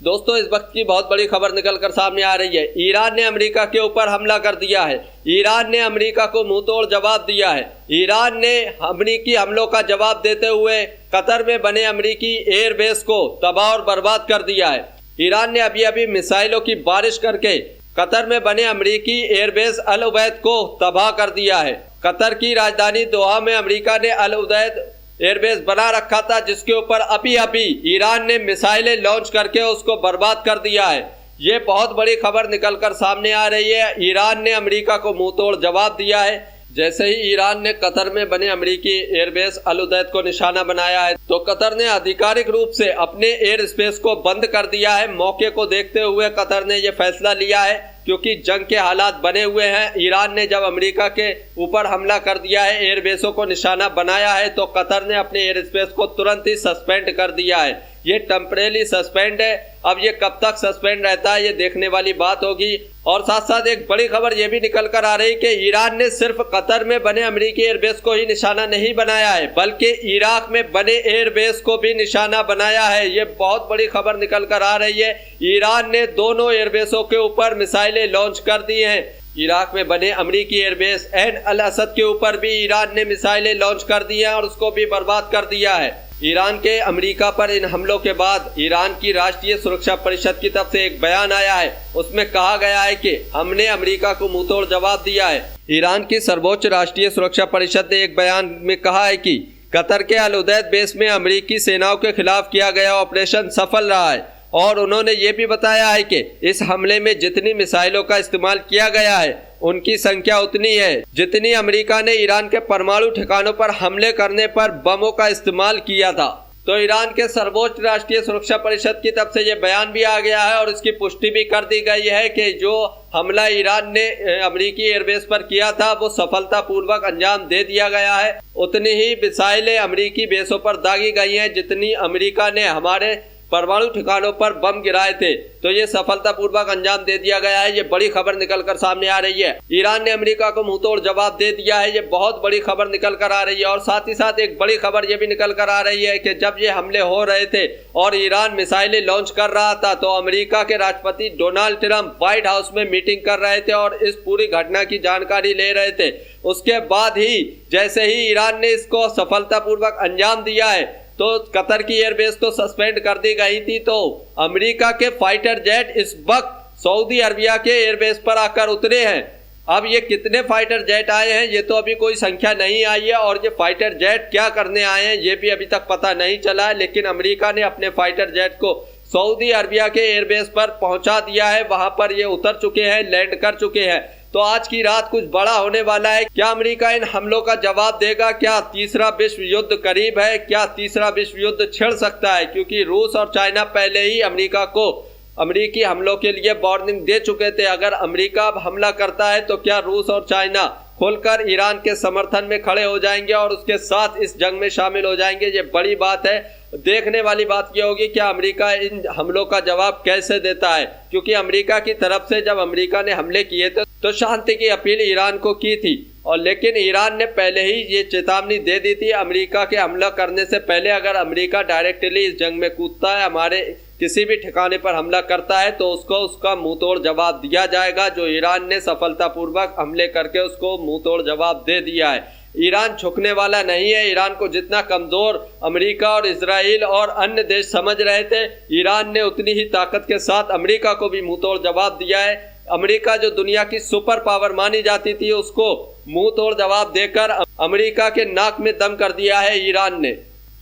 दोस्तों, इस वक्त की बहुत बड़ी खबर निकल कर सामने आ रही है। ईरान ने अमेरिका के ऊपर हमला कर दिया है। ईरान ने अमेरिका को मुंहतोड़ जवाब दिया है। ईरान ने अमेरिकी हमलों का जवाब देते हुए कतर में बने अमेरिकी एयरबेस को तबाह और बर्बाद कर दिया है। ईरान ने अभी अभी मिसाइलों की बारिश करके कतर में बने अमेरिकी एयरबेस अल उबैद को तबाह कर दिया है। कतर की राजधानी दोहा में अमेरिका ने अल उबैद एयरबेस बना रखा था, जिसके ऊपर अभी अभी ईरान ने मिसाइलें लॉन्च करके उसको बर्बाद कर दिया है। ये बहुत बड़ी खबर निकलकर सामने आ रही है। ईरान ने अमेरिका को मुंहतोड़ जवाब दिया है। जैसे ही ईरान ने कतर में बने अमेरिकी एयरबेस अल उदैद को निशाना बनाया है, तो कतर ने आधिकारिक रूप से अपने एयर स्पेस को बंद कर दिया है। मौके को देखते हुए कतर ने यह फैसला लिया है, क्योंकि जंग के हालात बने हुए हैं। ईरान ने जब अमेरिका के ऊपर हमला कर दिया है, एयरबेसों को निशाना बनाया है, तो कतर ने अपने एयर स्पेस को तुरंत ही सस्पेंड कर दिया है। ये टेम्परेरी सस्पेंड है। अब ये कब तक सस्पेंड रहता है, ये देखने वाली बात होगी। और साथ साथ एक बड़ी खबर ये भी निकल कर आ रही कि ईरान ने सिर्फ कतर में बने अमेरिकी एयरबेस को ही निशाना नहीं बनाया है, बल्कि इराक में बने एयरबेस को भी निशाना बनाया है। ये बहुत बड़ी खबर निकल कर आ रही है। ईरान ने दोनों एयरबेसों के ऊपर मिसाइलें लॉन्च कर दी हैं। इराक में बने अमेरिकी एयरबेस ऐन अल असद के ऊपर भी ईरान ने मिसाइलें लॉन्च कर दी हैं और उसको भी बर्बाद कर दिया है। ईरान के अमेरिका पर इन हमलों के बाद ईरान की राष्ट्रीय सुरक्षा परिषद की तरफ से एक बयान आया है। उसमें कहा गया है कि हमने अमेरिका को मुंहतोड़ जवाब दिया है। ईरान की सर्वोच्च राष्ट्रीय सुरक्षा परिषद ने एक बयान में कहा है कि कतर के अल उदैद बेस में अमेरिकी सेनाओं के खिलाफ किया गया ऑपरेशन सफल रहा है। और उन्होंने ये भी बताया है कि इस हमले में जितनी मिसाइलों का इस्तेमाल किया गया है, उनकी संख्या उतनी है जितनी अमेरिका ने ईरान के परमाणु ठिकानों पर हमले करने पर बमों का इस्तेमाल किया था। तो ईरान के सर्वोच्च राष्ट्रीय सुरक्षा परिषद की तरफ से ये बयान भी आ गया है और इसकी पुष्टि भी कर दी गई है कि जो हमला ईरान ने अमेरिकी एयरबेस पर किया था, वो सफलतापूर्वक अंजाम दे दिया गया है। उतनी ही मिसाइलें अमेरिकी बेसों पर दागी गई हैं जितनी अमेरिका ने हमारे परमाणु ठिकानों पर बम गिराए थे। तो ये सफलतापूर्वक अंजाम दे दिया गया है। ये बड़ी खबर निकल कर सामने आ रही है। ईरान ने अमेरिका को मुंहतोड़ जवाब दे दिया है। ये बहुत बड़ी खबर निकल कर आ रही है। और साथ ही साथ एक बड़ी खबर ये भी निकल कर आ रही है कि जब ये हमले हो रहे थे और ईरान मिसाइलें लॉन्च कर रहा था, तो अमेरिका के राष्ट्रपति डोनाल्ड ट्रंप व्हाइट हाउस में मीटिंग कर रहे थे और इस पूरी घटना की जानकारी ले रहे थे। उसके बाद ही जैसे ही ईरान ने इसको सफलतापूर्वक अंजाम दिया है, तो कतर की एयरबेस तो सस्पेंड कर दी गई थी, तो अमेरिका के फाइटर जेट इस वक्त सऊदी अरबिया के एयरबेस पर आकर उतरे हैं। अब ये कितने फाइटर जेट आए हैं, ये तो अभी कोई संख्या नहीं आई है। और ये फाइटर जेट क्या करने आए हैं, ये भी अभी तक पता नहीं चला है। लेकिन अमेरिका ने अपने फाइटर जेट को सऊदी अरबिया के एयरबेस पर पहुंचा दिया है। वहां पर ये उतर चुके हैं, लैंड कर चुके हैं। तो आज की रात कुछ बड़ा होने वाला है। क्या अमेरिका इन हमलों का जवाब देगा? क्या तीसरा विश्व युद्ध करीब है? क्या तीसरा विश्व युद्ध छिड़ सकता है? क्योंकि रूस और चाइना पहले ही अमेरिका को अमेरिकी हमलों के लिए वार्निंग दे चुके थे। अगर अमेरिका अब हमला करता है, तो क्या रूस और चाइना खुलकर ईरान के समर्थन में खड़े हो जाएंगे और उसके साथ इस जंग में शामिल हो जाएंगे? ये बड़ी बात है। देखने वाली बात यह होगी क्या अमेरिका इन हमलों का जवाब कैसे देता है। क्योंकि अमेरिका की तरफ से जब अमेरिका ने हमले किए थे, तो शांति की अपील ईरान को की थी, और लेकिन ईरान ने पहले ही ये चेतावनी दे दी थी अमेरिका के हमला करने से पहले, अगर अमेरिका डायरेक्टली इस जंग में कूदता है, हमारे किसी भी ठिकाने पर हमला करता है, तो उसको उसका मुंहतोड़ जवाब दिया जाएगा। जो ईरान ने सफलतापूर्वक हमले करके उसको मुंहतोड़ जवाब दे दिया है। ईरान झुकने वाला नहीं है। ईरान को जितना कमजोर अमेरिका और इजराइल और अन्य देश समझ रहे थे, ईरान ने उतनी ही ताकत के साथ अमेरिका को भी मुंहतोड़ जवाब दिया है। अमेरिका जो दुनिया की सुपर पावर मानी जाती थी, उसको मुंहतोड़ जवाब देकर अमेरिका के नाक में दम कर दिया है ईरान ने।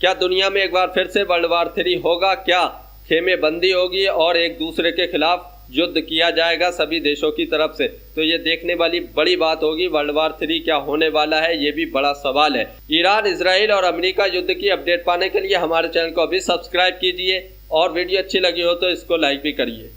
क्या दुनिया में एक बार फिर से वर्ल्ड वार 3 होगा? क्या खेमेबंदी होगी और एक दूसरे के खिलाफ युद्ध किया जाएगा सभी देशों की तरफ से? तो ये देखने वाली बड़ी बात होगी। वर्ल्ड वार 3 क्या होने वाला है, ये भी बड़ा सवाल है। ईरान, इजराइल और अमेरिका युद्ध की अपडेट पाने के लिए हमारे चैनल को अभी सब्सक्राइब कीजिए और वीडियो अच्छी लगी हो तो इसको लाइक भी करिए।